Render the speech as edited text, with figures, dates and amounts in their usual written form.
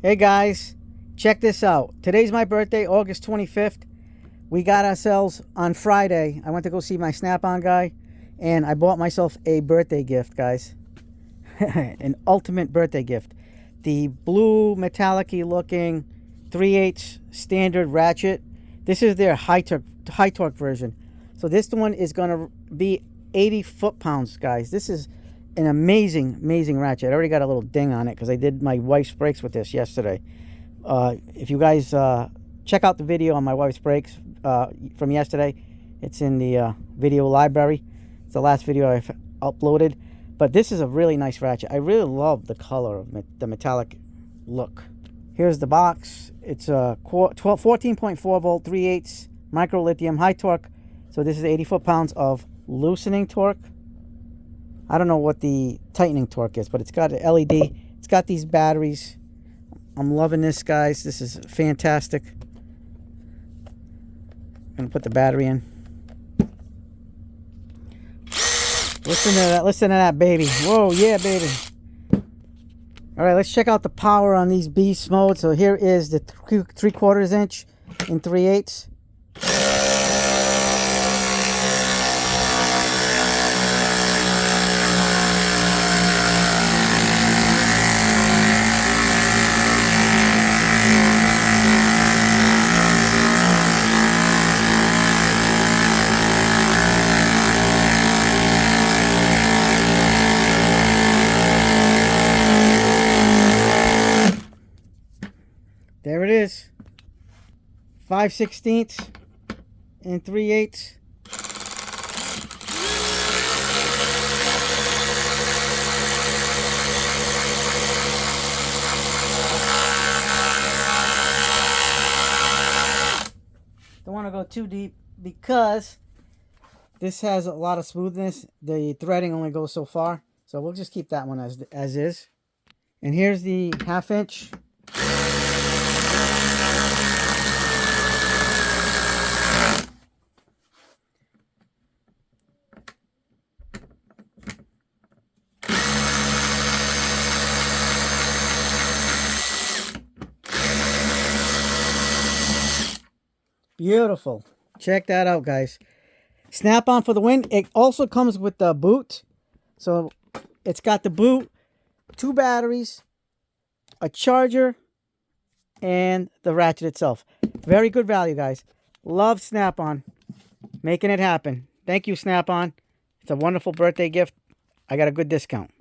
Hey guys, check this out. Today's my birthday, August 25th. We got ourselves on Friday. I went to go see my Snap-on guy, and I bought myself a birthday gift, guys. An ultimate birthday gift. The blue metallic-y looking 3/8 standard ratchet. This is their high torque version. So this one is going to be 80 foot-pounds, guys. This is an amazing ratchet. I already got a little ding on it because I did my wife's brakes with this yesterday. If you guys check out the video on my wife's brakes from yesterday, it's in the video library. It's the last video I've uploaded. But this is a really nice ratchet. I really love the color of the metallic look. Here's the box. It's a 14.4 volt 3/8 micro lithium high torque. So this is 80 foot-pounds of loosening torque. I don't know what the tightening torque is, but it's got an LED. It's got these batteries. I'm loving this, guys. This is fantastic. I'm gonna put the battery in. Listen to that. Listen to that, baby. Whoa, yeah, baby. All right, let's check out the power on these beast modes. So here is the 3/4 inch in 3/8. There it is. 5/16 and 3/8. Don't want to go too deep because this has a lot of smoothness. The threading only goes so far, so we'll just keep that one as is. And here's the 1/2 inch. Beautiful. Check that out, guys. Snap-on for the win. It also comes with the boot. So it's got the boot, 2 batteries, a charger, and the ratchet itself. Very good value, guys. Love Snap-on. Making it happen. Thank you, Snap-on. It's a wonderful birthday gift. I got a good discount.